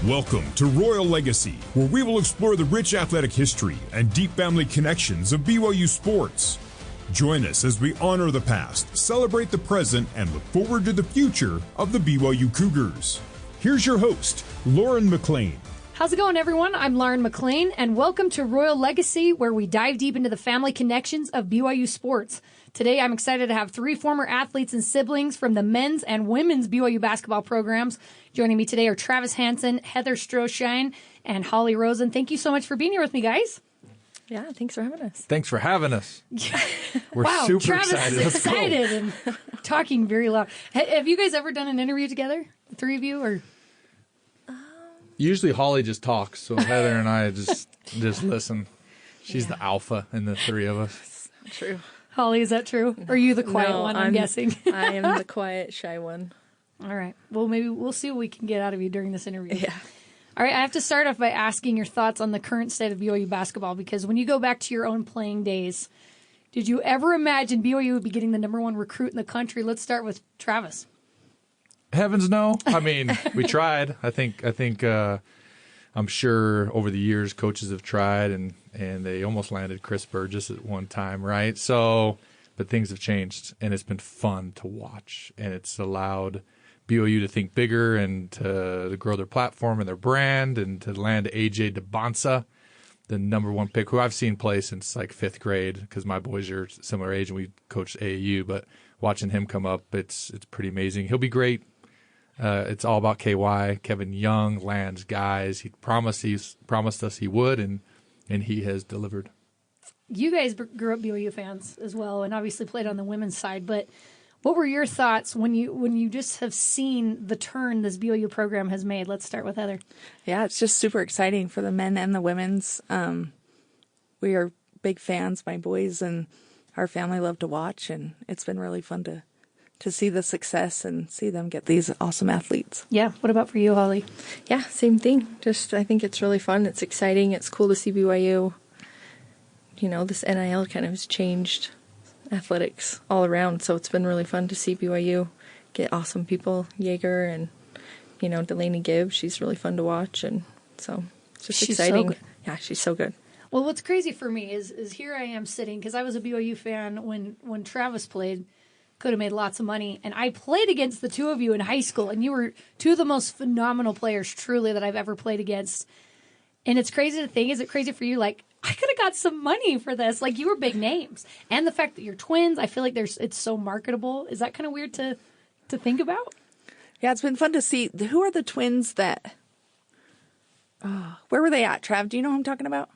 Welcome to Royal Legacy, where we will explore the rich athletic history and deep family connections of BYU sports. Join us as we honor the past, celebrate the present, and look forward to the future of the BYU Cougars. Here's your host, Lauren McLean. How's it going, everyone? I'm Lauren McLean, and welcome to Royal Legacy, where we dive deep into the family connections of BYU sports. Today, I'm excited to have three former athletes and siblings from the men's and women's BYU basketball programs. Joining me today are Travis Hansen, Heather Stroshine, and Hollie Rosen. Thank you so much for being here with me, guys. Yeah, thanks for having us. Thanks for having us. We're wow, super Travis excited. is excited and talking very loud. Have you guys ever done an interview together, the three of you, or? Usually Hollie just talks, so Heather and I just listen. She's the alpha in the three of us. True. Hollie, is that true? Or are you the quiet one, I'm guessing? I am the quiet, shy one. All right. Well, maybe we'll see what we can get out of you during this interview. Yeah. All right. I have to start off by asking your thoughts on the current state of BYU basketball, because when you go back to your own playing days, did you ever imagine BYU would be getting the number one recruit in the country? Let's start with Travis. Heavens no. I mean, we tried. I think I'm sure over the years coaches have tried and they almost landed Chris Burgess at one time, right? So, but things have changed and it's been fun to watch, and it's allowed BYU to think bigger and to grow their platform and their brand, and to land AJ DeBonsa, the number one pick, who I've seen play since like fifth grade, because my boys are similar age and we coached AAU, but watching him come up, it's pretty amazing. He'll be great. It's all about KY. Kevin Young lands guys. He promised us he would, and he has delivered. You guys grew up BYU fans as well, and obviously played on the women's side. But what were your thoughts when you just have seen the turn this BYU program has made? Let's start with Heather. Yeah, it's just super exciting for the men and the women's. We are big fans. My boys and our family love to watch, and it's been really fun to see the success and see them get these awesome athletes. Yeah. What about for you, Hollie? Yeah, same thing. Just I think it's really fun. It's exciting. It's cool to see BYU. You know, this NIL kind of has changed athletics all around, so it's been really fun to see BYU get awesome people. Jaeger and, Delaney Gibbs. She's really fun to watch, and so it's just exciting. So good. Yeah, she's so good. Well, what's crazy for me is here I am sitting, because I was a BYU fan when Travis played. Could have made lots of money. And I played against the two of you in high school, and you were two of the most phenomenal players, truly, that I've ever played against. And it's crazy to think, is it crazy for you? Like, I could have got some money for this. Like, you were big names. And the fact that you're twins, I feel like it's so marketable. Is that kind of weird to think about? Yeah, it's been fun to see. Who are the twins that... where were they at, Trav? Do you know who I'm talking about?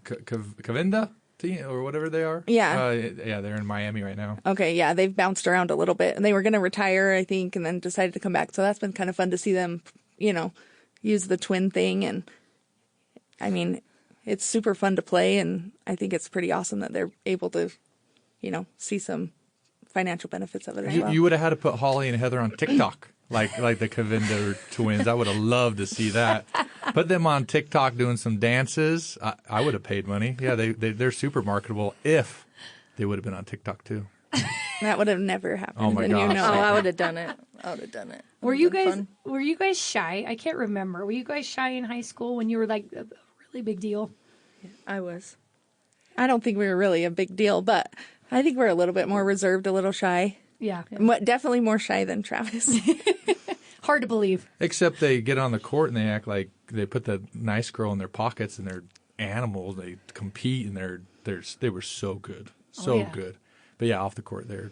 Kavinda? Or whatever they are. Yeah. Yeah, they're in Miami right now. Okay, yeah, they've bounced around a little bit, and they were going to retire, I think, and then decided to come back. So that's been kind of fun to see them, use the twin thing. And I mean, it's super fun to play, and I think it's pretty awesome that they're able to, see some financial benefits of it as well. You would have had to put Hollie and Heather on TikTok, like the Kavinda twins. I would have loved to see that. Put them on TikTok doing some dances. I would have paid money. Yeah, they're super marketable if they would have been on TikTok too. That would have never happened. Oh my gosh! I would have done it. Were you guys shy? I can't remember. Were you guys shy in high school when you were like a really big deal? Yeah, I was. I don't think we were really a big deal, but I think we're a little bit more reserved, a little shy. Yeah. Definitely more shy than Travis. Hard to believe. Except they get on the court and they act like they put the nice girl in their pockets, and they're animals. They compete, and they were so good, good. But yeah, off the court they're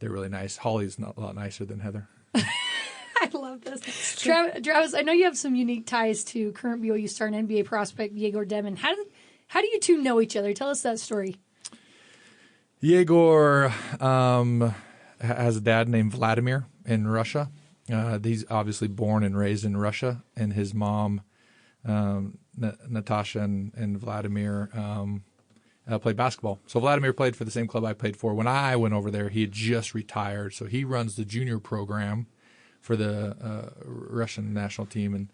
really nice. Hollie's a lot nicer than Heather. I love this. Travis, I know you have some unique ties to current BYU star and NBA prospect Jaeger Demon. How do you two know each other? Tell us that story. Jaeger has a dad named Vladimir in Russia. He's obviously born and raised in Russia, and his mom, Natasha and Vladimir, played basketball. So Vladimir played for the same club I played for. When I went over there, he had just retired, so he runs the junior program for the Russian national team,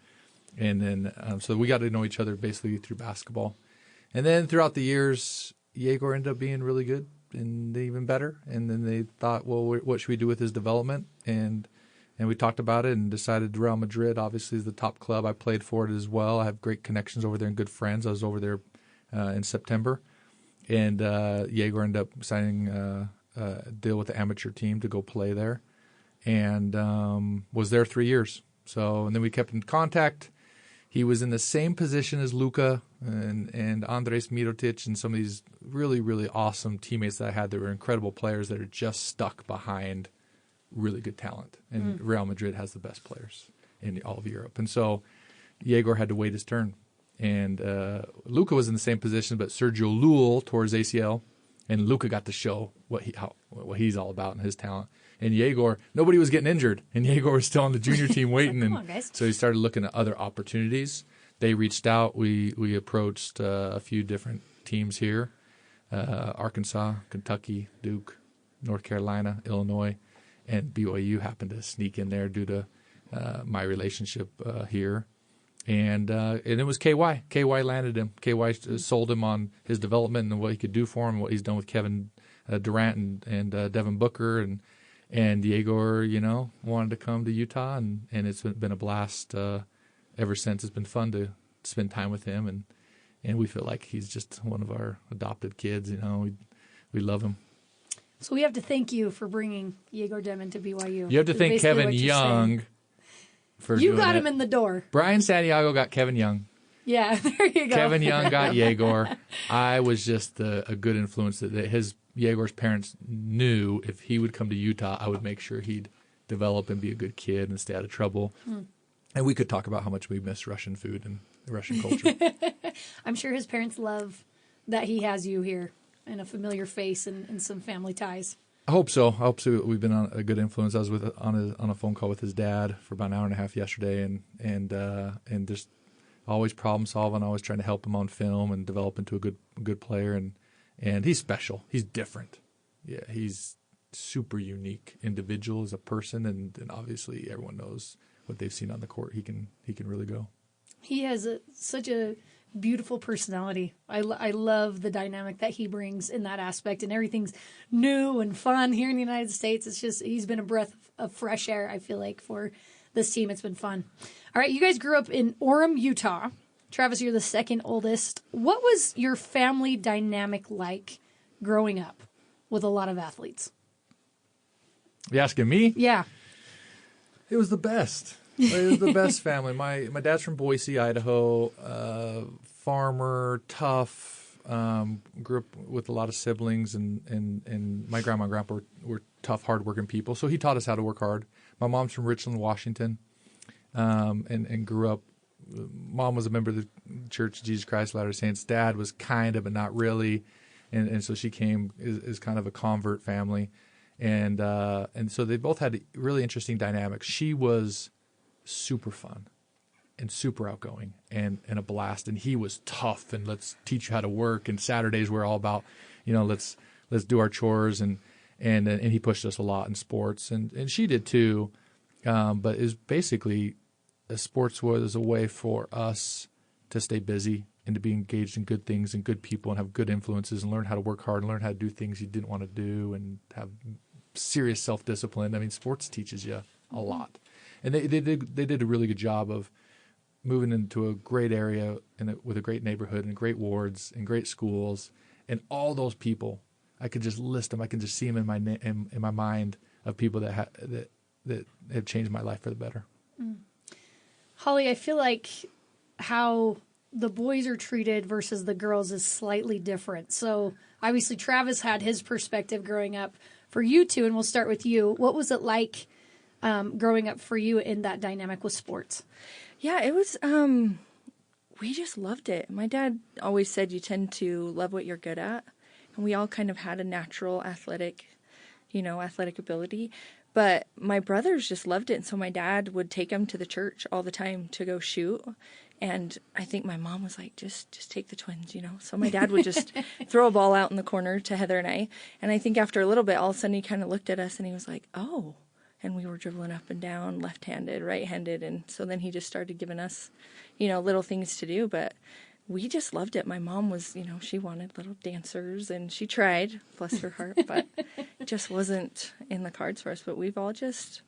and then so we got to know each other basically through basketball. And then throughout the years, Jaeger ended up being really good and even better. And then they thought, well, what should we do with his development? And we talked about it and decided Real Madrid obviously is the top club. I played for it as well. I have great connections over there and good friends. I was over there in September, and Yegor ended up signing a deal with the amateur team to go play there, and was there 3 years. So, and then we kept in contact. He was in the same position as Luka and Andres Mirotic and some of these really, really awesome teammates that I had that were incredible players that are just stuck behind really good talent. And Real Madrid has the best players in all of Europe. And so Yegor had to wait his turn. And Luka was in the same position, but Sergio Llull tore his ACL, and Luka got to show what he's all about and his talent. And Yegor, nobody was getting injured, and Yegor was still on the junior team waiting. Come on, guys. So he started looking at other opportunities. They reached out. We approached a few different teams here, Arkansas, Kentucky, Duke, North Carolina, Illinois, and BYU happened to sneak in there due to my relationship here. And it was KY. KY landed him. KY sold him on his development and what he could do for him, what he's done with Kevin Durant and Devin Booker. And Yegor, wanted to come to Utah, and it's been a blast ever since. It's been fun to spend time with him, and we feel like he's just one of our adopted kids. We love him. So we have to thank you for bringing Yegor Demon to BYU. You have to thank Kevin Young for you doing got him it. in the door. Brian Santiago got Kevin Young. Yeah, there you go. Kevin Young got Yegor. I was just a good influence that Yegor's parents knew if he would come to Utah, I would make sure he'd develop and be a good kid and stay out of trouble. And we could talk about how much we miss Russian food and Russian culture. I'm sure his parents love that he has you here and a familiar face and some family ties. I hope so. We've been on a good influence. I was on a phone call with his dad for about an hour and a half yesterday, and just always problem solving, always trying to help him on film and develop into a good player. And he's special. He's different. Yeah, he's super unique individual as a person, and obviously everyone knows what they've seen on the court. He can really go. He has such a beautiful personality. I love the dynamic that he brings in that aspect, and everything's new and fun here in the United States. It's just, he's been a breath of fresh air, I feel like, for this team. It's been fun. All right, you guys grew up in Orem, Utah. Travis, you're the second oldest. What was your family dynamic like growing up with a lot of athletes? You asking me? Yeah. It was the best. It was the best family. My dad's from Boise, Idaho. Farmer, tough. Grew up with a lot of siblings, and my grandma and grandpa were tough, hardworking people. So he taught us how to work hard. My mom's from Richland, Washington, and grew up. Mom was a member of the Church of Jesus Christ of Latter-day Saints. Dad was kind of, but not really, and so she came as kind of a convert family, and so they both had really interesting dynamics. She was super fun and super outgoing and a blast, and he was tough and let's teach you how to work, and Saturdays were all about let's do our chores, and he pushed us a lot in sports, and she did too, but is basically sports was a way for us to stay busy and to be engaged in good things and good people and have good influences and learn how to work hard and learn how to do things you didn't want to do and have serious self-discipline. I mean, sports teaches you a lot. And they did a really good job of moving into a great area with a great neighborhood and great wards and great schools, and all those people, I could just list them. I can just see them in my mind of people that have changed my life for the better. Hollie, I feel like how the boys are treated versus the girls is slightly different. So obviously Travis had his perspective growing up. For you two, and we'll start with you, what was it like growing up for you in that dynamic with sports? Yeah, it was, we just loved it. My dad always said you tend to love what you're good at. And we all kind of had a natural athletic ability. But my brothers just loved it. And so my dad would take them to the church all the time to go shoot. And I think my mom was like, just take the twins, So my dad would just throw a ball out in the corner to Heather and I. And I think after a little bit, all of a sudden he kind of looked at us and he was like, oh. And we were dribbling up and down, left-handed, right-handed. And so then he just started giving us, little things to do. But we just loved it. My mom was, she wanted little dancers, and she tried, bless her heart, but it just wasn't in the cards for us. But we've all just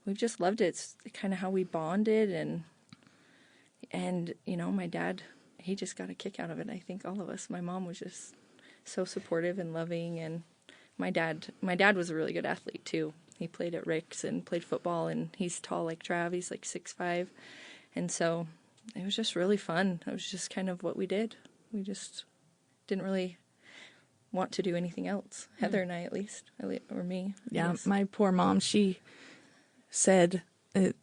we've just loved it. It's kind of how we bonded, and my dad, he just got a kick out of it. I think all of us. My mom was just so supportive and loving, and my dad was a really good athlete too. He played at Rick's and played football, and he's tall like Trav. He's like 6'5", and so it was just really fun. It was just kind of what we did. We just didn't really want to do anything else. Heather and I, at least, or me. Yeah, my poor mom, she said they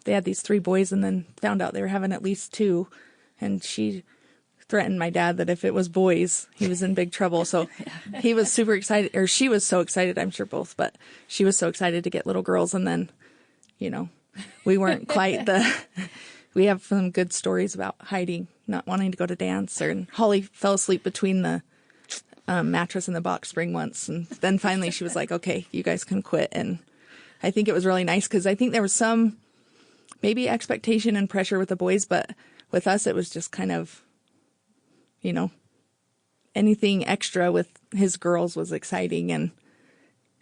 had these 3 boys and then found out they were having at least 2, and she threatened my dad that if it was boys, he was in big trouble. So he was super excited, or she was so excited, I'm sure both, but she was so excited to get little girls, and then, we weren't quite we have some good stories about hiding, not wanting to go to dance, and Hollie fell asleep between the mattress and the box spring once, and then finally she was like, okay, you guys can quit. And I think it was really nice because I think there was some maybe expectation and pressure with the boys, but with us it was just kind of, anything extra with his girls was exciting, and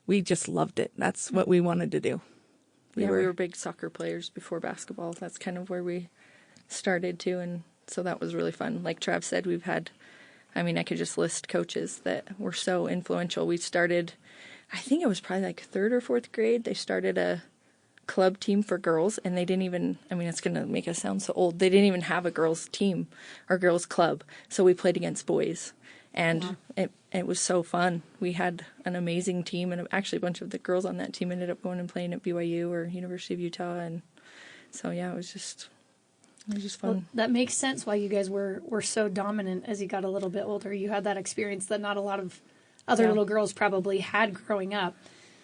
we just loved it. That's what we wanted to do. We were big soccer players before basketball. That's kind of where we started too, and so that was really fun. Like Trav said, we've had, I could just list coaches that were so influential. We started, I think it was probably like 3rd or 4th grade, they started a club team for girls, and they didn't even, it's going to make us sound so old, they didn't even have a girls team or girls club, so we played against boys, and it was so fun. We had an amazing team, and actually a bunch of the girls on that team ended up going and playing at BYU or University of Utah, and so it was just fun. Well, that makes sense why you guys were so dominant as you got a little bit older. You had that experience that not a lot of other little girls probably had growing up.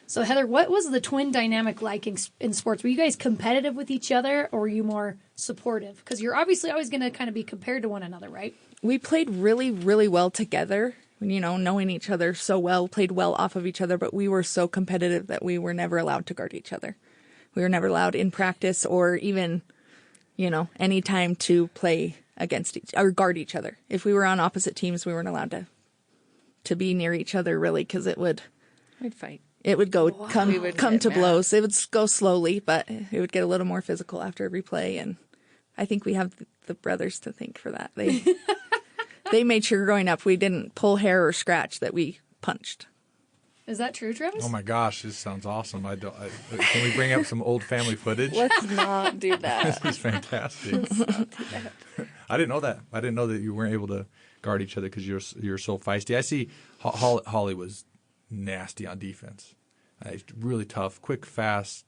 So, Heather, what was the twin dynamic like in sports? Were you guys competitive with each other, or were you more supportive? Because you're obviously always going to kind of be compared to one another, right? We played really, really well together, knowing each other so well, played well off of each other, but we were so competitive that we were never allowed to guard each other. We were never allowed in practice or even, any time to play against or guard each other. If we were on opposite teams, we weren't allowed to be near each other, really, because We'd fight. It would come to blows. It would go slowly, but it would get a little more physical after every play. And I think we have the brothers to thank for that. They made sure growing up we didn't pull hair or scratch, that we punched. Is that true, Travis? Oh my gosh, this sounds awesome. Can we bring up some old family footage? Let's not do that. This is fantastic. I didn't know that. I didn't know that you weren't able to guard each other because you're so feisty. I see Hollie was nasty on defense. Really tough, quick, fast,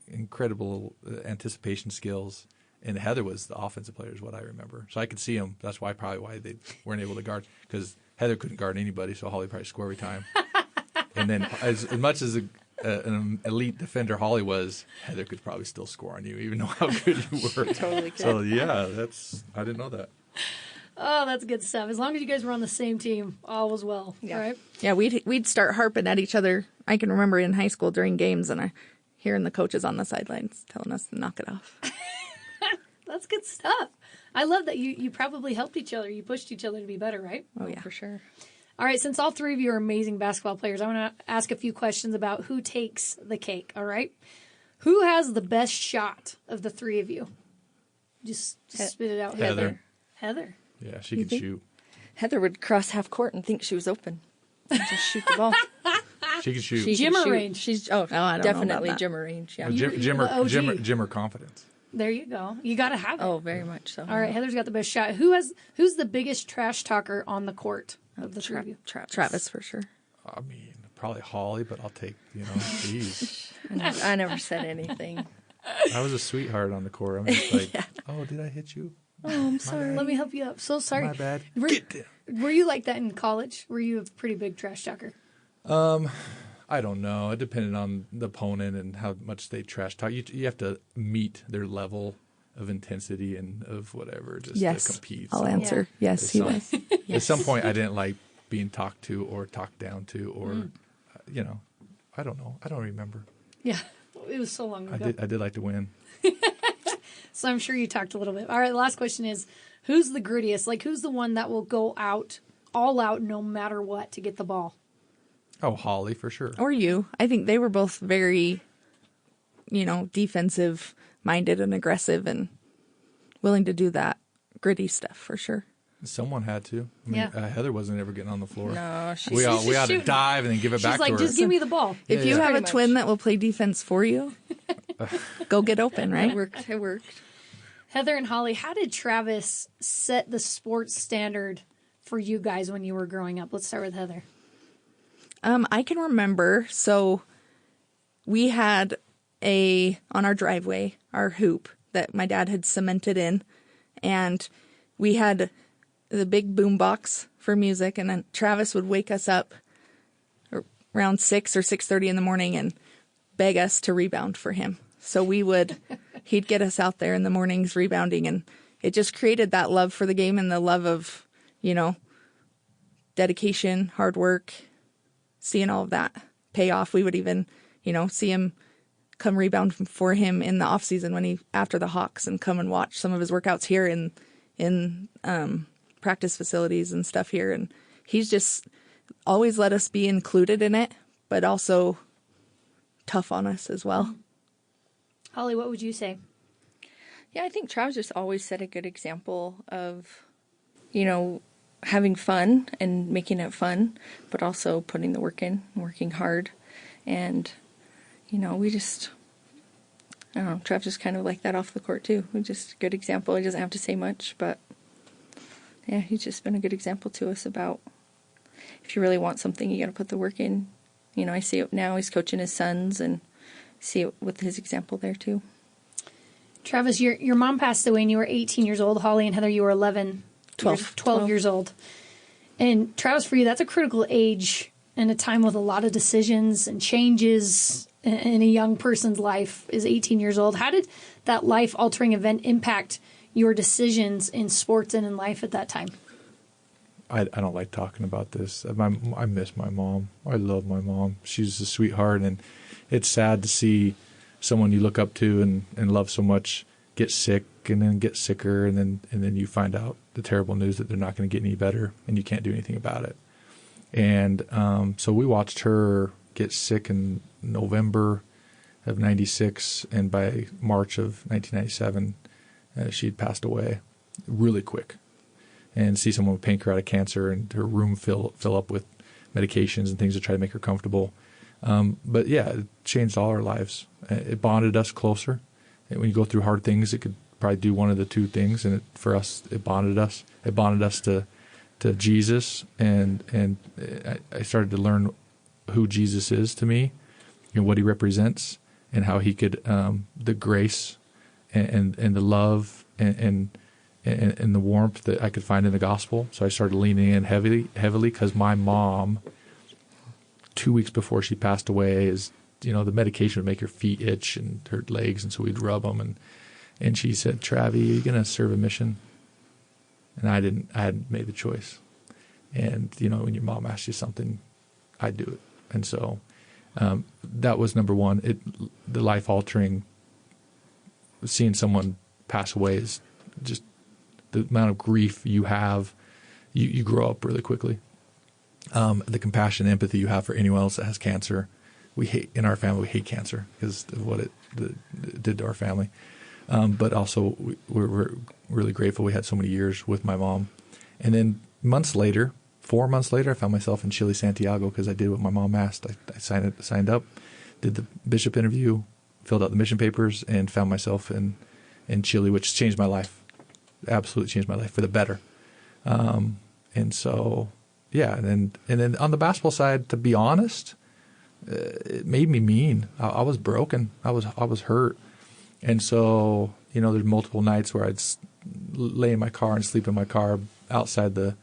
incredible anticipation skills. And Heather was the offensive player is what I remember. So I could see them. That's probably why they weren't able to guard, because Heather couldn't guard anybody, so Hollie probably scored every time. And then as much as an elite defender Hollie was, Heather could probably still score on you, even though how good you were. Totally could. So, yeah, I didn't know that. Oh, that's good stuff. As long as you guys were on the same team, all was well, right? Yeah, we'd start harping at each other. I can remember in high school during games, and hearing the coaches on the sidelines telling us to knock it off. That's good stuff. I love that you probably helped each other. You pushed each other to be better, right? Oh, yeah. For sure. All right, since all three of you are amazing basketball players, I want to ask a few questions about who takes the cake, all right? Who has the best shot of the three of you? Just spit it out. Heather. Yeah, she could shoot. Heather would cross half court and think she was open. And just shoot the ball. She could shoot. Jimmer range. She's I don't know definitely about that. Jimmer range. Yeah. Jimmer confidence. There you go. You got to have it. Oh, very much so. All right, Heather's got the best shot. Who's the biggest trash talker on the court of the three of you? Travis, for sure. I mean, probably Hollie, but I'll take, geez. I never said anything. I was a sweetheart on the court. I'm just like, oh, did I hit you? Oh, I'm sorry. Let me help you up. So sorry. My bad. Were you like that in college? Were you a pretty big trash talker? I don't know. It depended on the opponent and how much they trash talk. You have to meet their level of intensity and of whatever just to compete. I'll answer. Yeah. Yes, he was. At some point, I didn't like being talked to or talked down to or, I don't know. I don't remember. Yeah, it was so long ago. I did like to win. So I'm sure you talked a little bit. All right, the last question is, who's the grittiest? Like, who's the one that will go all out, no matter what, to get the ball? Oh, Hollie, for sure. Or you. I think they were both very defensive minded and aggressive and willing to do that gritty stuff for sure. Someone had to. I mean, Heather wasn't ever getting on the floor. No, we had to dive and then give it back to her. She's like, just give me the ball. If you have a twin that will play defense for you, go get open, right? It worked. Heather and Hollie, how did Travis set the sports standard for you guys when you were growing up? Let's start with Heather. I can remember. So we had on our driveway, our hoop that my dad had cemented in, and we had the big boom box for music, and then Travis would wake us up around 6 or 6:30 in the morning and beg us to rebound for him. So he'd get us out there in the mornings rebounding, and it just created that love for the game and the love of, dedication, hard work, seeing all of that pay off. We would even, see him come rebound for him in the off season after the Hawks, and come and watch some of his workouts here in practice facilities and stuff here. And he's just always let us be included in it, but also tough on us as well. Hollie, what would you say? Yeah, I think Travis just always set a good example of, having fun and making it fun, but also putting the work in, working hard. And, we just, I don't know, Travis just kind of like that off the court too. We're just a good example. He doesn't have to say much, but yeah, he's just been a good example to us about if you really want something, you got to put the work in. I see it now. He's coaching his sons, and see it with his example there too. Travis, your mom passed away when you were 18 years old. Hollie and Heather, you were 12 years old. And Travis, for you, that's a critical age and a time with a lot of decisions and changes in a young person's life is 18 years old. How did that life-altering event impact your decisions in sports and in life at that time? I don't like talking about this. I miss my mom. I love my mom. She's a sweetheart, and it's sad to see someone you look up to and love so much get sick and then get sicker, and then you find out the terrible news that they're not going to get any better, and you can't do anything about it. And so we watched her get sick in November of '96, and by March of 1997, she'd passed away really quick. And see someone with pancreatic cancer and her room fill up with medications and things to try to make her comfortable. But yeah, it changed all our lives. It bonded us closer. And when you go through hard things, it could probably do one of the two things. And for us, it bonded us. It bonded us to Jesus. And I started to learn who Jesus is to me and what he represents and how he could, the grace and the love and the warmth that I could find in the gospel. So I started leaning in heavily because my mom, 2 weeks before she passed away, the medication would make her feet itch and her legs, and so we'd rub them. And she said, "Travi, are you going to serve a mission?" And I hadn't made the choice. And, when your mom asks you something, I do it. And so that was number one. The life-altering, seeing someone pass away is just the amount of grief you have, you grow up really quickly. The compassion and empathy you have for anyone else that has cancer. In our family, we hate cancer because of what it did to our family. But also, we're really grateful we had so many years with my mom. And then 4 months later, I found myself in Chile, Santiago, because I did what my mom asked. I signed up, did the bishop interview, filled out the mission papers, and found myself in Chile, which changed my life. Absolutely changed my life for the better. And so, yeah. And then on the basketball side, to be honest, it made me mean. I was broken. I was hurt. And so, there's multiple nights where I'd lay in my car and sleep in my car outside the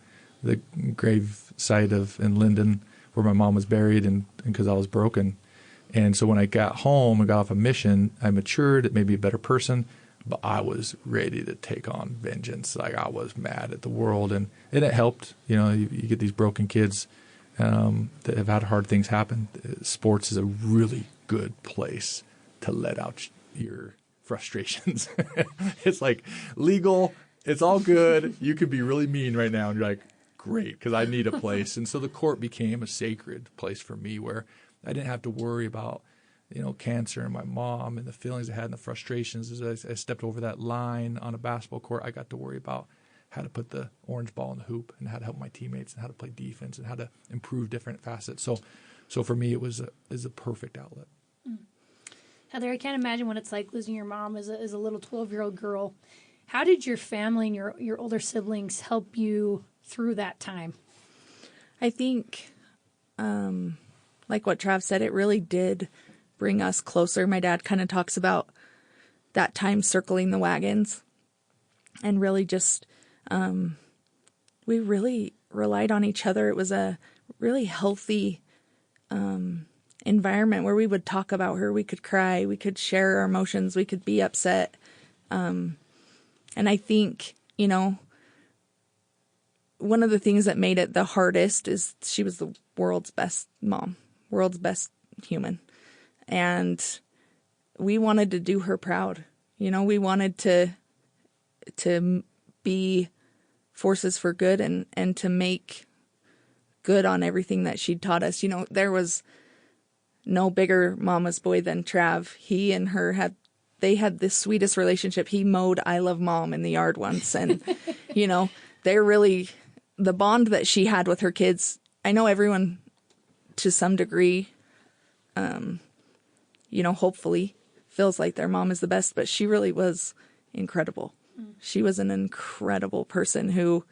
grave site in Linden where my mom was buried, and because I was broken. And so when I got home and got off a mission, I matured. It made me a better person. But I was ready to take on vengeance. Like, I was mad at the world, and it helped. You get these broken kids that have had hard things happen. Sports is a really good place to let out your frustrations. It's like legal. It's all good. You could be really mean right now, and you're like, great, because I need a place. And so the court became a sacred place for me where I didn't have to worry about cancer and my mom and the feelings I had and the frustrations as I stepped over that line on a basketball court, I got to worry about how to put the orange ball in the hoop and how to help my teammates and how to play defense and how to improve different facets. So for me, it was a perfect outlet. Heather, I can't imagine what it's like losing your mom as a little 12-year-old girl. How did your family and your older siblings help you through that time? I think, like what Trav said, it really did bring us closer. My dad kind of talks about that time circling the wagons, and really just, we really relied on each other. It was a really healthy environment where we would talk about her. We could cry, we could share our emotions, we could be upset. And I think, one of the things that made it the hardest is she was the world's best mom, world's best human. And we wanted to do her proud. We wanted to be forces for good and to make good on everything that she'd taught us. There was no bigger mama's boy than Trav. He and her had the sweetest relationship. He mowed I Love Mom in the yard once. And, they're really, the bond that she had with her kids, I know everyone to some degree, hopefully feels like their mom is the best, but she really was incredible. She was an incredible person who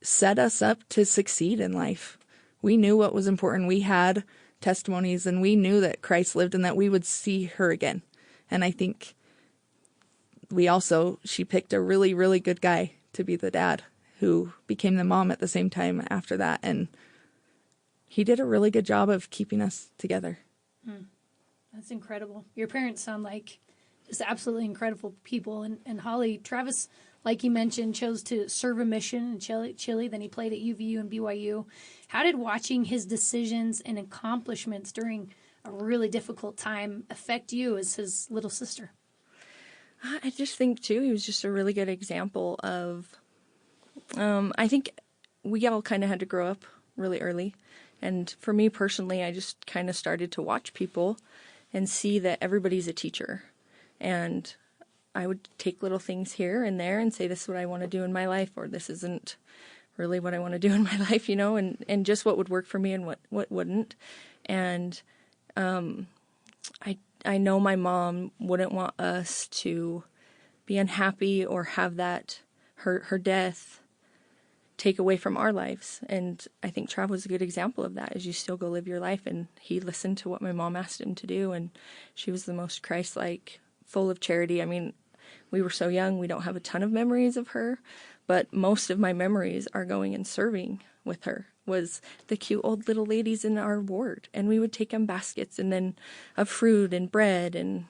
set us up to succeed in life. We knew what was important. We had testimonies and we knew that Christ lived and that we would see her again. And I think she picked a really, really good guy to be the dad who became the mom at the same time after that. And he did a really good job of keeping us together. That's incredible. Your parents sound like just absolutely incredible people. And Hollie, Travis, like you mentioned, chose to serve a mission in Chile. Then he played at UVU and BYU. How did watching his decisions and accomplishments during a really difficult time affect you as his little sister? I just think, too, he was just a really good example of, I think we all kind of had to grow up really early. And for me personally, I just kind of started to watch people and see that everybody's a teacher. And I would take little things here and there and say, this is what I want to do in my life, or this isn't really what I want to do in my life, and just what would work for me and what wouldn't. And I know my mom wouldn't want us to be unhappy or have that her death take away from our lives. And I think Trav was a good example of that, is you still go live your life. And he listened to what my mom asked him to do. And she was the most Christ-like, full of charity. I mean, we were so young, we don't have a ton of memories of her, but most of my memories are going and serving with her, was the cute old little ladies in our ward. And we would take them baskets and then of fruit and bread. And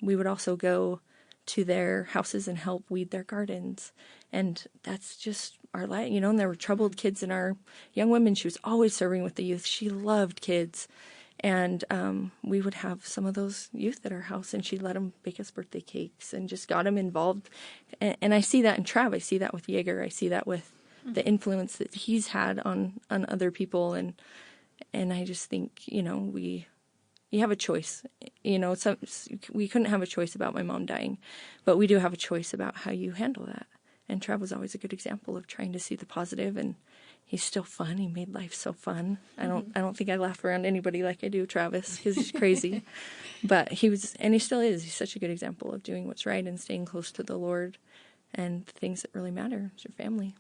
we would also go to their houses and help weed their gardens. And that's just our life, and there were troubled kids in our young women. She was always serving with the youth. She loved kids. And we would have some of those youth at our house, and she'd let them bake us birthday cakes and just got them involved. And I see that in Trav. I see that with Jaeger. I see that with the influence that he's had on other people. And I just think, you have a choice. We couldn't have a choice about my mom dying, but we do have a choice about how you handle that. And Trav was always a good example of trying to see the positive, and he's still fun. He made life so fun. I don't think I laugh around anybody like I do Travis, because he's crazy. But he was, and he still is. He's such a good example of doing what's right and staying close to the Lord and the things that really matter. It's your family.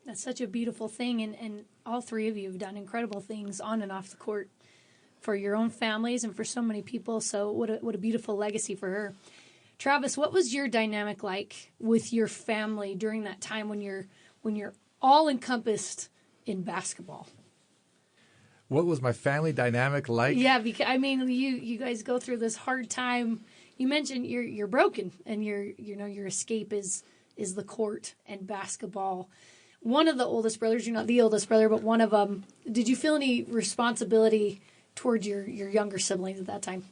That's such a beautiful thing, and all three of you have done incredible things on and off the court for your own families and for so many people. So what a beautiful legacy for her. Travis, what was your dynamic like with your family during that time when you're all encompassed in basketball? What was my family dynamic like? Yeah, because you guys go through this hard time. You mentioned you're broken, and your escape is the court and basketball. One of the oldest brothers, you're not the oldest brother, but one of them. Did you feel any responsibility towards your younger siblings at that time?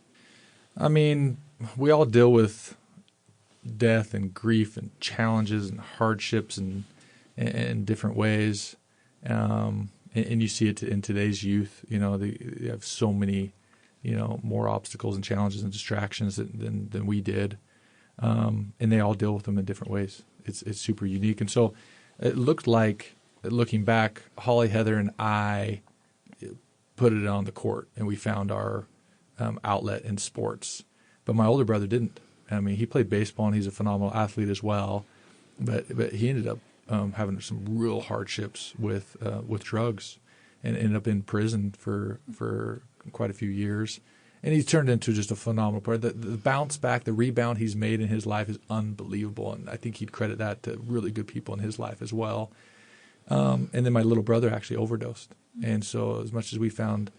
I mean, we all deal with death and grief and challenges and hardships and in different ways. And you see it in today's youth. They have so many, more obstacles and challenges and distractions than we did. And they all deal with them in different ways. It's super unique. And so it looked like, looking back, Hollie, Heather, and I put it on the court, and we found our outlet in sports. But my older brother didn't. I mean, he played baseball, and he's a phenomenal athlete as well. But he ended up having some real hardships with drugs, and ended up in prison for quite a few years. And he's turned into just a phenomenal player. The bounce back, the rebound he's made in his life is unbelievable, and I think he'd credit that to really good people in his life as well. And then my little brother actually overdosed, and so as much as we found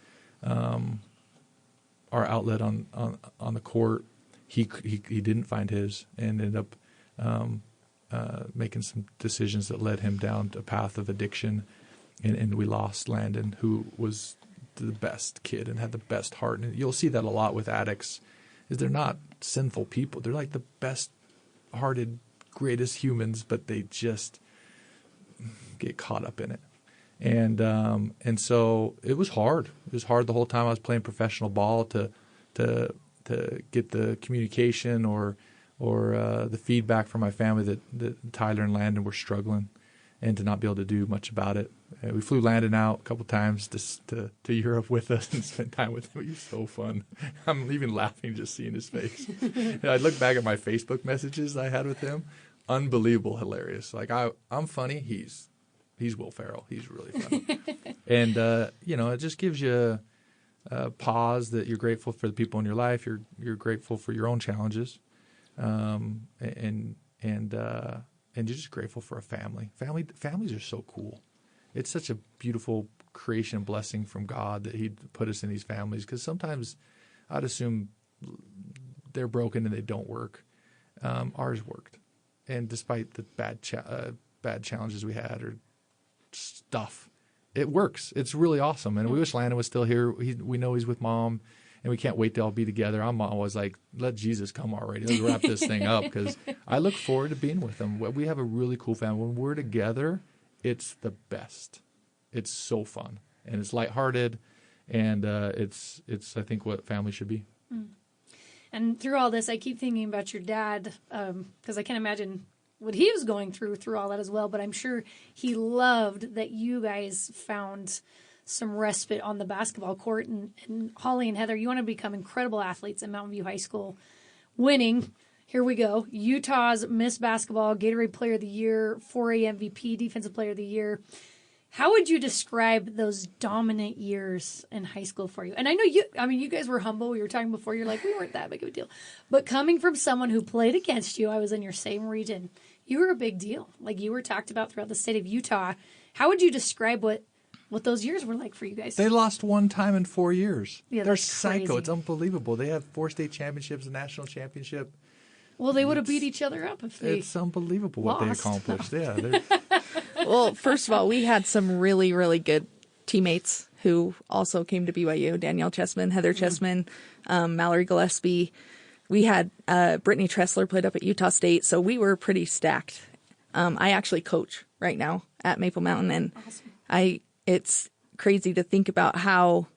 our outlet on the court, he didn't find his, and ended up making some decisions that led him down a path of addiction, and we lost Landon, who was the best kid and had the best heart. And you'll see that a lot with addicts, is they're not sinful people. They're like the best hearted, greatest humans, but they just get caught up in it. And so it was hard. It was hard the whole time I was playing professional ball to get the communication or the feedback from my family that Tyler and Landon were struggling, and to not be able to do much about it. We flew Landon out a couple times to Europe with us and spent time with him. He was so fun. I'm even laughing just seeing his face. And I look back at my Facebook messages I had with him. Unbelievable, hilarious. Like I'm funny. He's Will Ferrell. He's really funny. And it just gives you a pause that you're grateful for the people in your life. You're grateful for your own challenges, and you're just grateful for a family. Families are so cool. It's such a beautiful creation and blessing from God that He'd put us in these families, because sometimes I'd assume they're broken and they don't work. Ours worked, and despite the bad challenges we had or stuff, it works. It's really awesome, and we wish Landon was still here. We know he's with Mom, and we can't wait to all be together. I'm always like, let Jesus come already. Let's wrap this thing up, because I look forward to being with them. We have a really cool family. When we're together, it's the best. It's so fun, and it's lighthearted, and it's I think what family should be. And through all this, I keep thinking about your dad, because I can't imagine what he was going through all that as well. But I'm sure he loved that you guys found some respite on the basketball court. And Hollie and Heather, you want to become incredible athletes at Mountain View High School, winning. Here we go. Utah's Miss Basketball, Gatorade Player of the Year, 4A MVP, Defensive Player of the Year. How would you describe those dominant years in high school for you? And I know you guys were humble. We were talking before. You're like, we weren't that big of a deal. But coming from someone who played against you, I was in your same region, you were a big deal. Like, you were talked about throughout the state of Utah. How would you describe what those years were like for you guys? They lost one time in 4 years. Yeah, they're psycho. Crazy. It's unbelievable. They have 4 state championships, a national championship. Well, they would have beat each other up if they. It's unbelievable what they accomplished. No. Yeah. Well, first of all, we had some really, really good teammates who also came to BYU. Danielle Chessman, Heather Chessman, Mallory Gillespie. We had Brittany Tressler played up at Utah State, so we were pretty stacked. I actually coach right now at Maple Mountain, and awesome. It's crazy to think about how,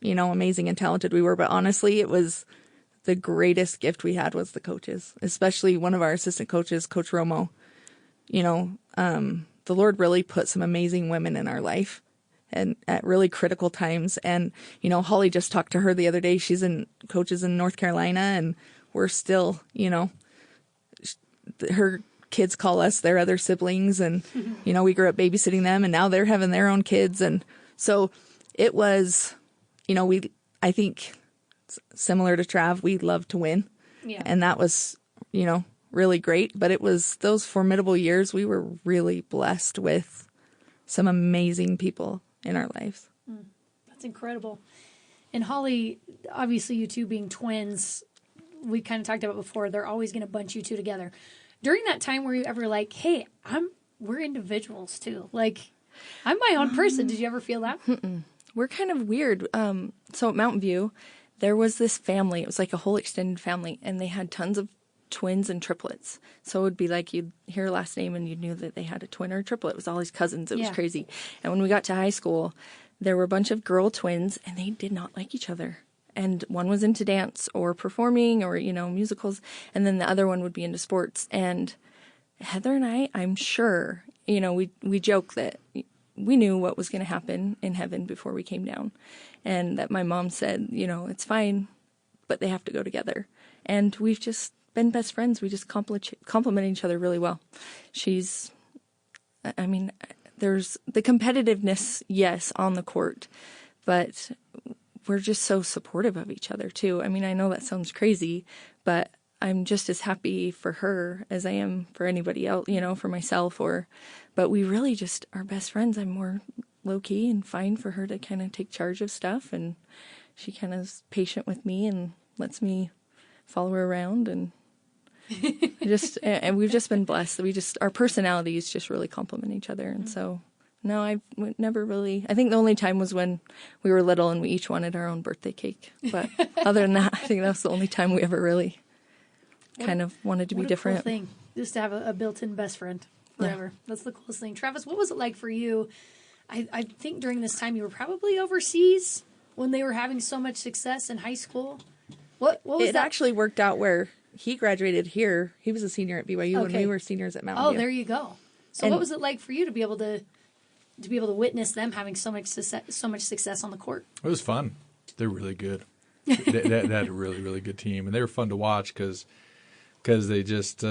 amazing and talented we were. But honestly, it was the greatest gift we had was the coaches, especially one of our assistant coaches, Coach Romo. The Lord really put some amazing women in our life and at really critical times. And, Hollie just talked to her the other day. She's coaches in North Carolina, and we're still, her kids call us their other siblings. And, we grew up babysitting them, and now they're having their own kids. And so it was, I think similar to Trav, we loved to win. Yeah. And that was, really great. But it was those formidable years. We were really blessed with some amazing people in our lives. That's incredible. And Hollie, obviously you two being twins, we kind of talked about before, they're always going to bunch you two together. During that time, were you ever like, hey, we're individuals too? Like, I'm my own person. Did you ever feel that? We're kind of weird. So at Mountain View, there was this family. It was like a whole extended family, and they had tons of twins and triplets. So it would be like you'd hear a last name and you knew that they had a twin or a triplet. It was all these cousins. It was crazy. And when we got to high school, there were a bunch of girl twins, and they did not like each other. And one was into dance or performing or, musicals. And then the other one would be into sports. And Heather and I'm sure, we joke that we knew what was going to happen in heaven before we came down. And that my mom said, it's fine, but they have to go together. And we've just been best friends. We just complement each other really well. There's the competitiveness, yes, on the court, but we're just so supportive of each other too. I know that sounds crazy, but I'm just as happy for her as I am for anybody else, for myself but we really just are best friends. I'm more low key and fine for her to kind of take charge of stuff. And she kind of is patient with me and lets me follow her around. And and we've just been blessed. Our personalities just really complement each other. And so, no, I've never really, I think the only time was when we were little and we each wanted our own birthday cake. But other than that, I think that was the only time we ever really kind of wanted to be different. What a cool thing, just to have a built-in best friend forever. Yeah. That's the coolest thing. Travis, what was it like for you? I think during this time you were probably overseas when they were having so much success in high school. What was it? It actually worked out where he graduated here. He was a senior at BYU when we were seniors at Mountain View. Oh, there you go. So what was it like for you to be able to witness them having so much success on the court? It was fun. They're really good. they had a really, really good team, and they were fun to watch because they just,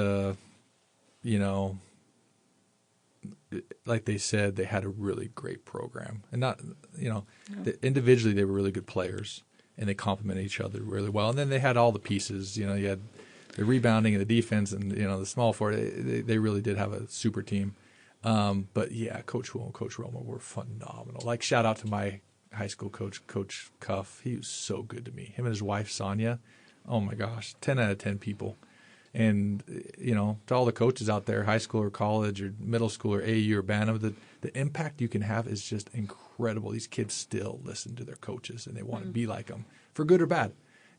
like they said, they had a really great program. And not, individually they were really good players, and they complemented each other really well. And then they had all the pieces. You had the rebounding and the defense and, the small forward. They really did have a super team. But, yeah, Coach Will and Coach Romo were phenomenal. Like, shout out to my high school coach, Coach Cuff. He was so good to me. Him and his wife, Sonia, oh, my gosh, 10 out of 10 people. And, to all the coaches out there, high school or college or middle school or AU or Bantam, the impact you can have is just incredible. These kids still listen to their coaches, and they want to be like them, for good or bad.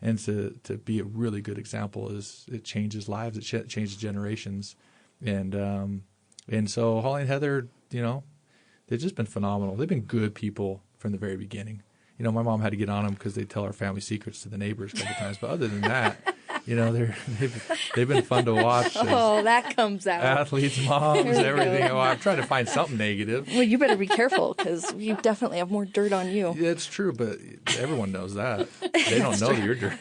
And to be a really good example it changes lives. It changes generations. And so Hollie and Heather, they've just been phenomenal. They've been good people from the very beginning. My mom had to get on them because they tell our family secrets to the neighbors a couple times. But other than that, they've been fun to watch. Oh, that comes out. Athletes, moms, everything. Oh, I'm trying to find something negative. Well, you better be careful because you definitely have more dirt on you. Yeah, it's true, but everyone knows that. They don't know that you're dirt.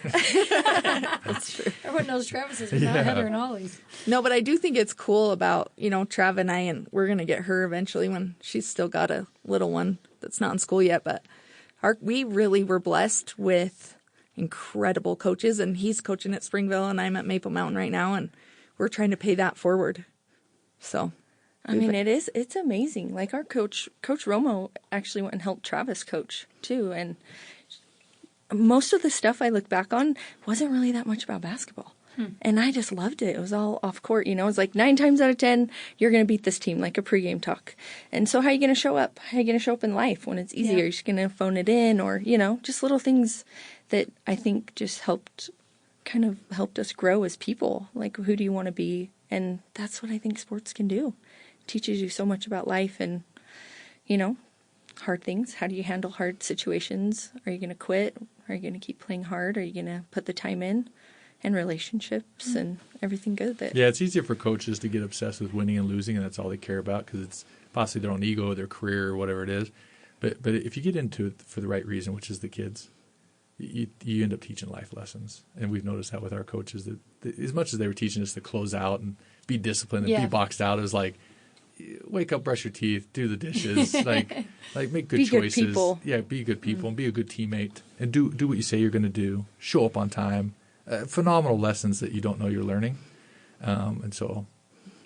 That's true. Everyone knows Travis's, but not Heather and Hollie's. No, but I do think it's cool about, Trav and I, and we're going to get her eventually when she's still got a little one that's not in school yet, but we really were blessed with incredible coaches, and he's coaching at Springville and I'm at Maple Mountain right now, and we're trying to pay that forward. So it's amazing. Like our coach Romo actually went and helped Travis coach too, and most of the stuff I look back on wasn't really that much about basketball. And I just loved it. It was all off court, It's like 9 times out of 10, you're going to beat this team, like a pregame talk. And so how are you going to show up? How are you going to show up in life when it's easier? Yeah. You're just going to phone it in or, just little things that I think just helped us grow as people. Like, who do you want to be? And that's what I think sports can do. It teaches you so much about life and, hard things. How do you handle hard situations? Are you going to quit? Are you going to keep playing hard? Are you going to put the time in? And relationships and everything good. Yeah, it's easier for coaches to get obsessed with winning and losing, and that's all they care about because it's possibly their own ego, their career, or whatever it is. But if you get into it for the right reason, which is the kids, you end up teaching life lessons. And we've noticed that with our coaches, that as much as they were teaching us to close out and be disciplined and be boxed out, it was like, wake up, brush your teeth, do the dishes, like make good choices. Good people. Yeah, be good people and be a good teammate and do what you say you're going to do. Show up on time. Phenomenal lessons that you don't know you're learning. And so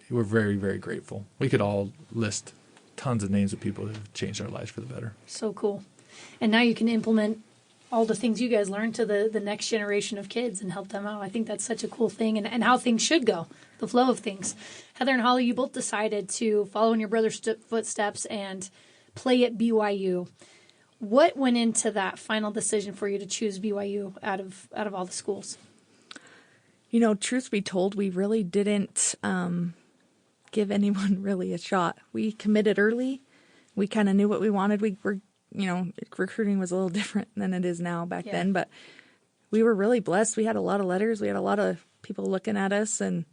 we're very, very grateful. We could all list tons of names of people that have changed our lives for the better. So cool. And now you can implement all the things you guys learned to the next generation of kids and help them out. I think that's such a cool thing and how things should go, the flow of things. Heather and Hollie, you both decided to follow in your brother's footsteps and play at BYU. What went into that final decision for you to choose BYU out of all the schools? Truth be told, we really didn't give anyone really a shot. We committed early. We kind of knew what we wanted. We were, recruiting was a little different than it is now back then, but we were really blessed. We had a lot of letters. We had a lot of people looking at us, and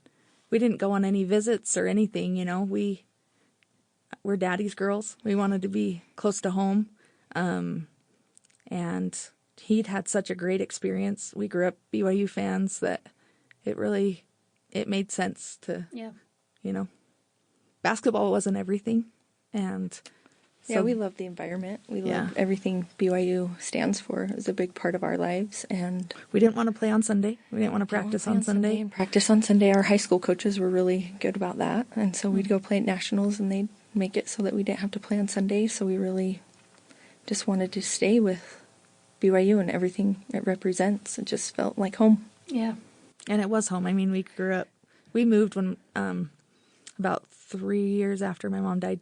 we didn't go on any visits or anything. You know, we're daddy's girls. We wanted to be close to home. And he'd had such a great experience. We grew up BYU fans that it made sense to, you know, basketball wasn't everything. And so, we love the environment. We love everything BYU stands for. It's a big part of our lives. And we didn't want to play on Sunday. We didn't want to practice on Sunday. Practice on Sunday. Our high school coaches were really good about that. And so we'd go play at nationals, and they'd make it so that we didn't have to play on Sunday. So we really just wanted to stay with BYU and everything it represents. It just felt like home. Yeah. And it was home. I mean, we moved when about 3 years after my mom died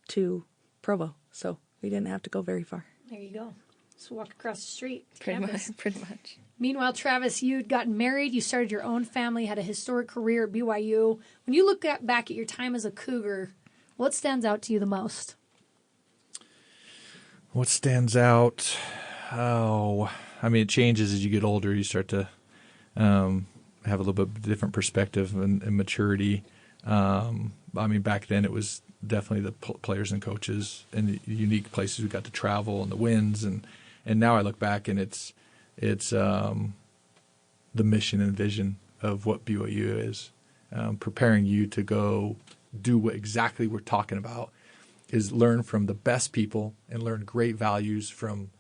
to Provo. So we didn't have to go very far. There you go. Just walk across the street. Pretty much. Meanwhile, Travis, you'd gotten married, you started your own family, had a historic career at BYU. When you look back at your time as a Cougar, what stands out to you the most? What stands out? Oh, I mean, it changes as you get older. You start to have a little bit different perspective and maturity. I mean, back then it was definitely the players and coaches and the unique places we got to travel and the wins. And now I look back and it's the mission and vision of what BYU is, preparing you to go do what exactly we're talking about, is learn from the best people and learn great values from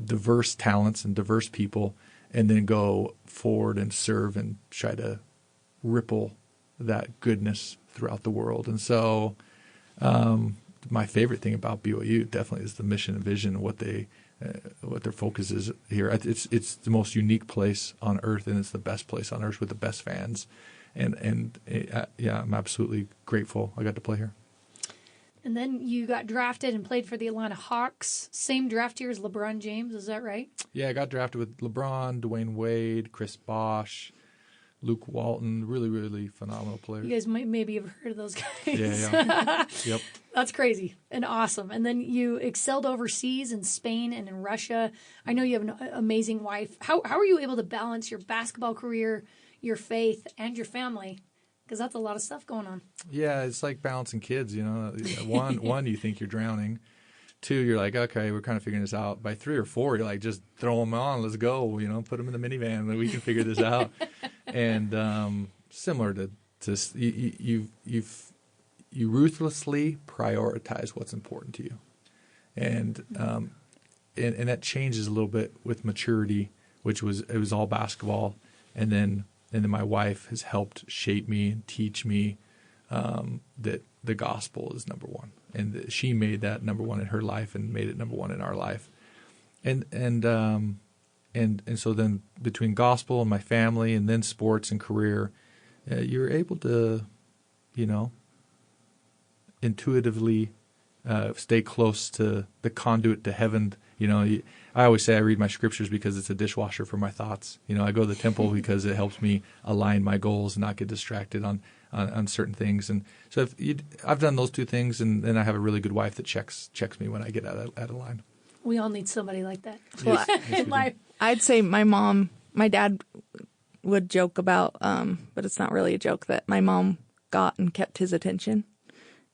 diverse talents and diverse people, and then go forward and serve and try to ripple that goodness throughout the world. And so my favorite thing about BYU definitely is the mission and vision, what their focus is here. It's the most unique place on earth, and it's the best place on earth with the best fans. And I'm absolutely grateful I got to play here. And then you got drafted and played for the Atlanta Hawks. Same draft year as LeBron James, is that right? Yeah, I got drafted with LeBron, Dwayne Wade, Chris Bosh, Luke Walton, really, really phenomenal players. You guys maybe have heard of those guys. Yeah. Yep. That's crazy and awesome. And then you excelled overseas in Spain and in Russia. I know you have an amazing wife. How are you able to balance your basketball career, your faith, and your family? Because that's a lot of stuff going on. Yeah, it's like balancing kids, you know. One, you think you're drowning. 2, you're like, okay, we're kind of figuring this out. By 3 or 4, you're like, just throw them on, let's go. You know, put them in the minivan, and we can figure this out. And similar to you ruthlessly prioritize what's important to you, and that changes a little bit with maturity, it was all basketball, and then my wife has helped shape me and teach me that the gospel is number one, and that she made that number one in her life and made it number one in our life, and so then between gospel and my family and then sports and career, you're able to, you know, intuitively stay close to the conduit to heaven. You know, I always say I read my scriptures because it's a dishwasher for my thoughts. You know, I go to the temple because it helps me align my goals and not get distracted on certain things. And so I've done those 2 things, and then I have a really good wife that checks me when I get out of line. We all need somebody like that. Yes, I'd say my dad would joke about, but it's not really a joke, that my mom got and kept his attention.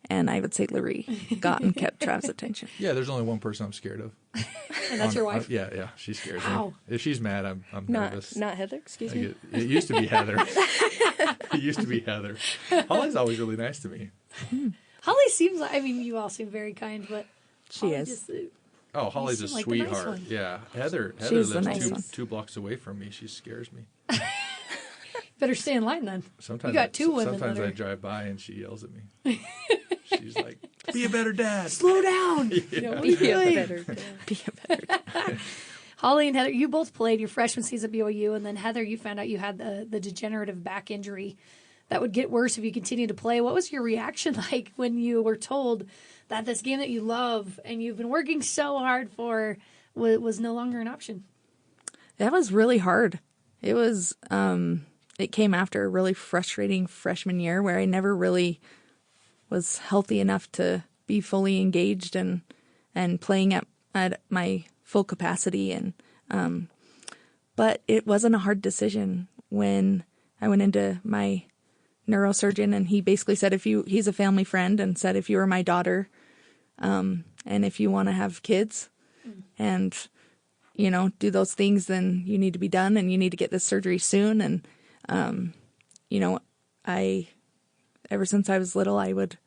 And I would say Larry got and kept Travis' attention. Yeah, there's only one person I'm scared of. And that's your wife? Yeah, she scares me. If she's mad, I'm nervous. Not Heather, excuse me. It used to be Heather. Hollie's always really nice to me. Hollie seems like, I mean, you all seem very kind, but she is. Hollie's a sweetheart. Nice, yeah, Heather lives nice 2 blocks away from me. She scares me. Better stay in line then. Sometimes you got 2 women. Sometimes I drive by and she yells at me. She's like, "Be a better dad. Slow down. Yeah. Be a better dad. Be a better dad." Hollie and Heather, you both played your freshman season at BYU, and then Heather, you found out you had the degenerative back injury that would get worse if you continued to play. What was your reaction like when you were told that this game that you love and you've been working so hard for was no longer an option? That was really hard. It was. It came after a really frustrating freshman year where I never really was healthy enough to be fully engaged and playing at my full capacity. And But it wasn't a hard decision when I went into my neurosurgeon, and he basically said, he's a family friend, and said, if you were my daughter, and if you want to have kids and, do those things, then you need to be done and you need to get this surgery soon. And, ever since I was little, I would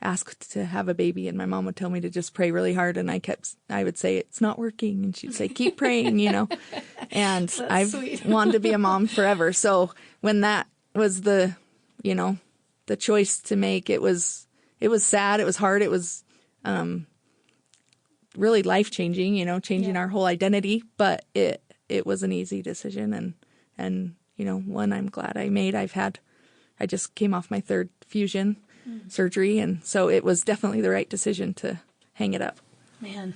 ask to have a baby, and my mom would tell me to just pray really hard. And I would say, it's not working. And she'd say, keep praying, and I've wanted to be a mom forever. So when that was the choice to make, it was sad. It was hard. It was, really life-changing, changing our whole identity, but it was an easy decision and one I'm glad I made. I just came off my third fusion surgery, and so it was definitely the right decision to hang it up. Man.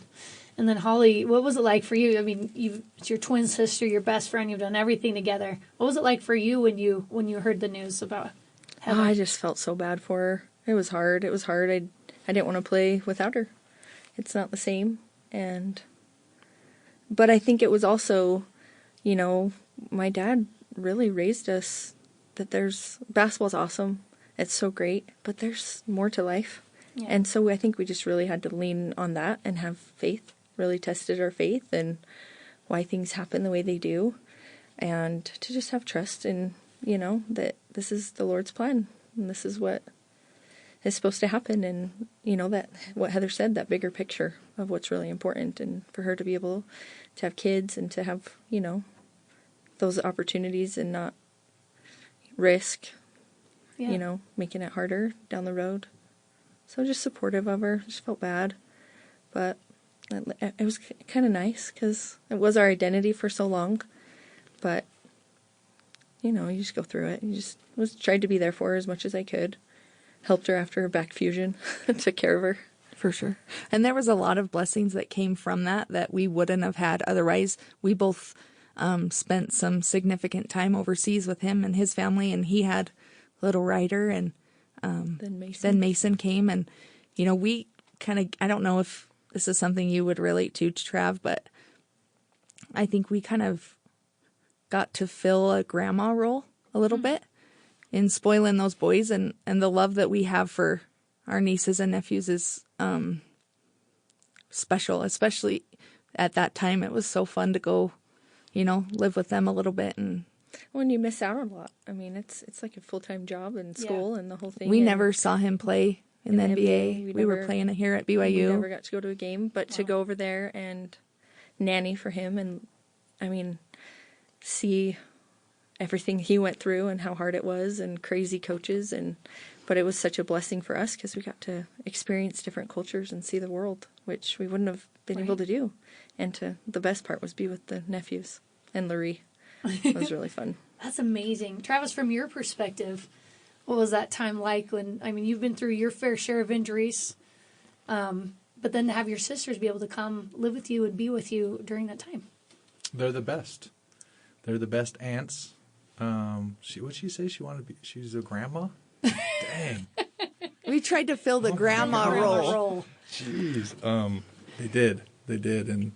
And then Hollie, what was it like for you? I mean, it's your twin sister, your best friend, you've done everything together. What was it like for you when you heard the news about Heather? I just felt so bad for her. It was hard. I didn't want to play without her. It's not the same. But I think it was also, my dad really raised us that basketball's awesome. It's so great, but there's more to life. Yeah. And so I think we just really had to lean on that and have faith, really tested our faith and why things happen the way they do. And to just have trust in, that this is the Lord's plan and this is what is supposed to happen. And, that what Heather said, that bigger picture of what's really important, and for her to be able to have kids and to have, those opportunities and not risk, making it harder down the road. So just supportive of her. Just felt bad. But it was kind of nice because it was our identity for so long. But, you just go through it. You just tried to be there for her as much as I could. Helped her after her back fusion. Took care of her. For sure. And there was a lot of blessings that came from that we wouldn't have had otherwise. We both spent some significant time overseas with him and his family, and he had little Ryder, and then Mason came, and we kind of, I don't know if this is something you would relate to Trav, but I think we kind of got to fill a grandma role a little bit in spoiling those boys, and the love that we have for our nieces and nephews is special, especially at that time. It was so fun to go, live with them a little bit. And when you miss out on a lot, I mean, it's like a full-time job and school and the whole thing. We never saw him play in the NBA. We were playing here at BYU. We never got to go to a game, but to go over there and nanny for him, and I mean, see everything he went through and how hard it was, and crazy coaches, but it was such a blessing for us because we got to experience different cultures and see the world, which we wouldn't have been able to do. And the best part was be with the nephews and Larry. It was really fun. That's amazing. Travis, from your perspective, what was that time like when, you've been through your fair share of injuries, but then to have your sisters be able to come live with you and be with you during that time? They're the best. They're the best aunts. What'd she say? She's a grandma? Dang. We tried to fill the grandma role. Jeez. They did. And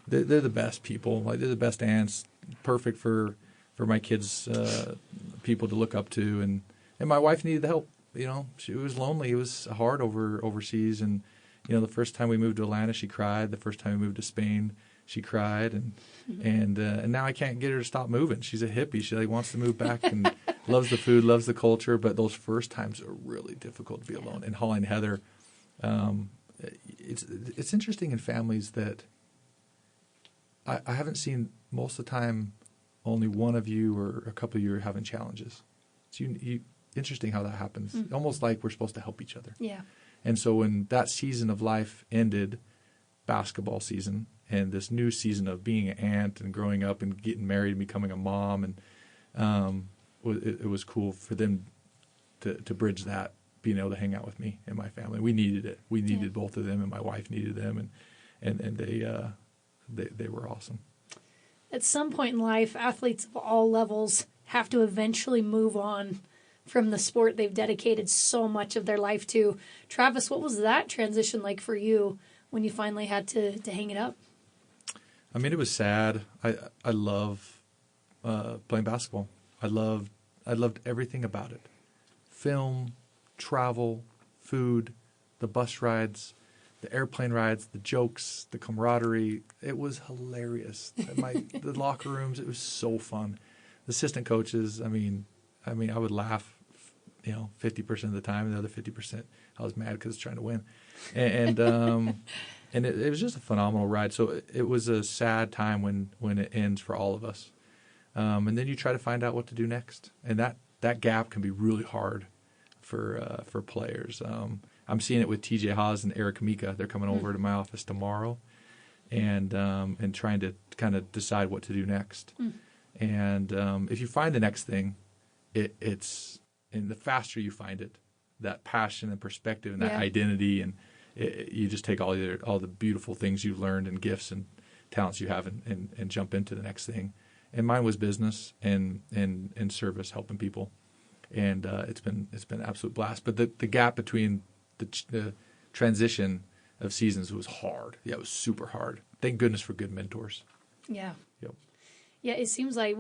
they're the best people. Like, they're the best aunts. Perfect for my kids, people to look up to. And my wife needed the help. She was lonely. It was hard overseas. And, the first time we moved to Atlanta, she cried. The first time we moved to Spain, she cried. And now I can't get her to stop moving. She's a hippie. She wants to move back and loves the food, loves the culture. But those first times are really difficult to be alone. And Hollie and Heather, it's interesting in families that I haven't seen most of the time only one of you or a couple of you are having challenges. It's interesting how that happens. Almost like we're supposed to help each other. Yeah. And so when that season of life ended, basketball season, and this new season of being an aunt and growing up and getting married and becoming a mom, and it was cool for them to bridge that, being able to hang out with me and my family. We needed it. We needed both of them, and my wife needed them, and they were awesome. At some point in life, athletes of all levels have to eventually move on from the sport they've dedicated so much of their life to. Travis, what was that transition like for you when you finally had to hang it up? It was sad. I love playing basketball. I loved everything about it. Film, travel, food, the bus rides, the airplane rides, the jokes, the camaraderie. It was hilarious. The locker rooms, it was so fun. The assistant coaches, I mean, I would laugh, 50% of the time. The other 50%, I was mad because I was trying to win. And it was just a phenomenal ride. So it was a sad time when it ends for all of us. And then you try to find out what to do next. And that gap can be really hard for players. I'm seeing it with TJ Haas and Eric Mika. They're coming over to my office tomorrow and trying to kind of decide what to do next. And if you find the next thing, and the faster you find it, that passion and perspective and that identity, and you just take all the beautiful things you've learned and gifts and talents you have and jump into the next thing. And mine was business and service, helping people. And it's been an absolute blast. But the gap between the transition of seasons was hard. Yeah, it was super hard. Thank goodness for good mentors. Yeah. Yep. Yeah, it seems like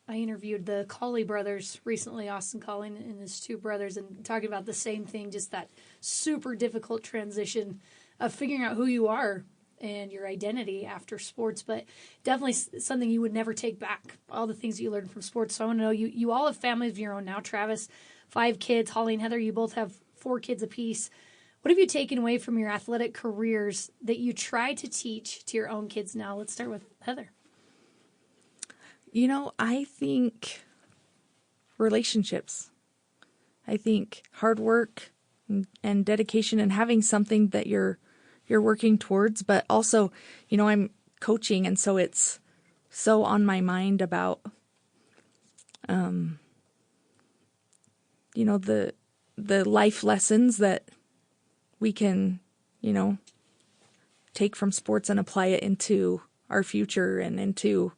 I interviewed the Colley brothers recently, Austin Colley and his two brothers, and talking about the same thing, just that super difficult transition of figuring out who you are and your identity after sports, but definitely something you would never take back, all the things that you learned from sports. So I want to know, you all have families of your own now. Travis, 5 kids. Hollie and Heather, you both have 4 kids apiece. What have you taken away from your athletic careers that you try to teach to your own kids now? Let's start with Heather. I think relationships. I think hard work and dedication and having something that you're working towards, but also, I'm coaching, and so it's so on my mind about, the life lessons that we can, take from sports and apply it into our future and into,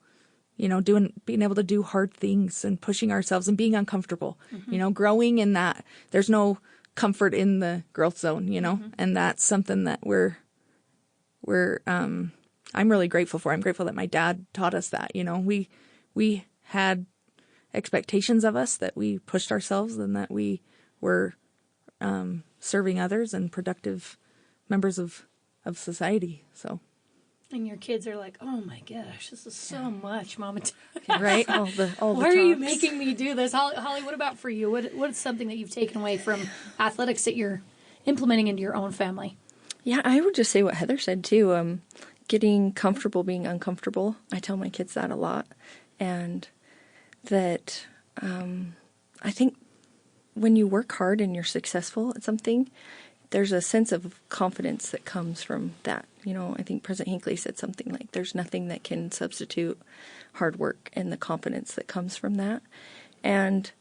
being able to do hard things and pushing ourselves and being uncomfortable, growing in that. There's no comfort in the growth zone, and that's something that I'm really grateful for. I'm grateful that my dad taught us that, we had expectations of us, that we pushed ourselves and that we were serving others and productive members of society. So. And your kids are like, oh my gosh, this is so much, Mom and Dad. Right? All the Why are you making me do this? Hollie, what about for you? What's something that you've taken away from athletics that you're implementing into your own family? Yeah, I would just say what Heather said too. Getting comfortable being uncomfortable. I tell my kids that a lot. And that I think when you work hard and you're successful at something, there's a sense of confidence that comes from that. I think President Hinckley said something like, there's nothing that can substitute hard work and the confidence that comes from that. And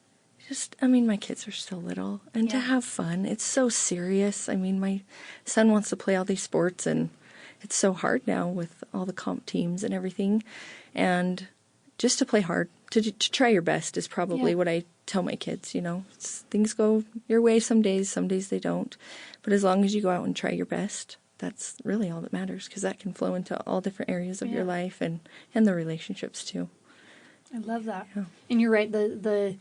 my kids are still little, and to have fun. It's so serious. My son wants to play all these sports, and it's so hard now with all the comp teams and everything. And just to play hard, to try your best is probably what I tell my kids. Things go your way some days they don't. But as long as you go out and try your best, that's really all that matters, because that can flow into all different areas of your life and the relationships too. I love that. Yeah. And you're right. The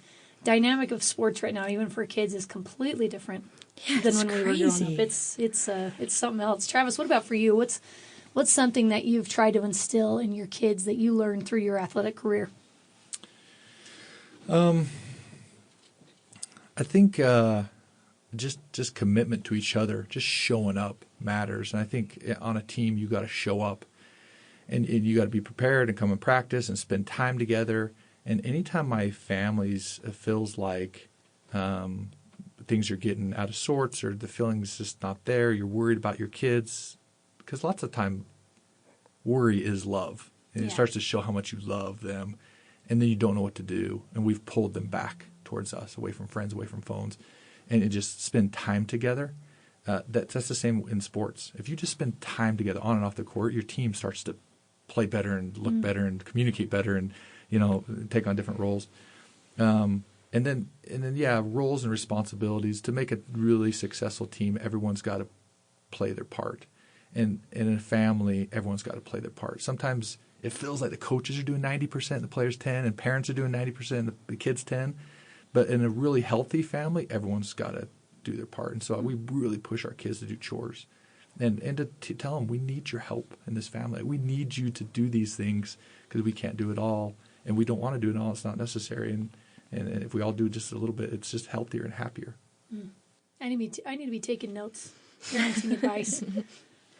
dynamic of sports right now, even for kids, is completely different than when we were growing up. It's something else. Travis, what about for you? What's something that you've tried to instill in your kids that you learned through your athletic career? I think just commitment to each other, just showing up matters. And I think on a team, you got to show up, and you got to be prepared and come and practice and spend time together. And anytime my family's feels like things are getting out of sorts, or the feeling's just not there, you're worried about your kids, because lots of time worry is love, and it starts to show how much you love them, and then you don't know what to do. And we've pulled them back towards us, away from friends, away from phones, and just spend time together. That's the same in sports. If you just spend time together on and off the court, your team starts to play better and look better and communicate better and take on different roles. And then roles and responsibilities. To make a really successful team, everyone's got to play their part. And in a family, everyone's got to play their part. Sometimes it feels like the coaches are doing 90%, the players 10, and parents are doing 90%, and the kids 10. But in a really healthy family, everyone's got to do their part. And so we really push our kids to do chores and to tell them, we need your help in this family. We need you to do these things because we can't do it all, and we don't want to do it all. It's not necessary. And if we all do just a little bit, it's just healthier and happier. I need to be taking notes, parenting advice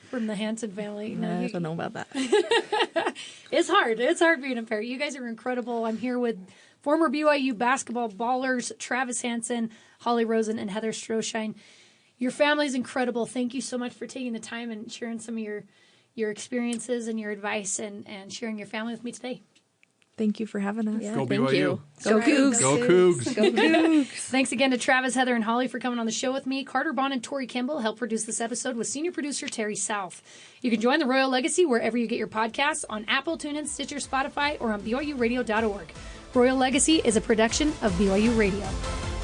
from the Hansen family. No, I don't know about that. It's hard. It's hard being a parent. You guys are incredible. I'm here with former BYU basketball ballers Travis Hansen, Hollie Rosen, and Heather Stroshine. Your family's incredible. Thank you so much for taking the time and sharing some of your experiences and your advice and sharing your family with me today. Thank you for having us. Yeah, Go thank BYU. you. Go Cougs. Go Cougs. Go Cougs. Thanks again to Travis, Heather, and Hollie for coming on the show with me. Carter Bond and Tori Kimball helped produce this episode with senior producer Terry South. You can join the Royal Legacy wherever you get your podcasts on Apple, TuneIn, Stitcher, Spotify, or on BYURadio.org. Royal Legacy is a production of BYU Radio.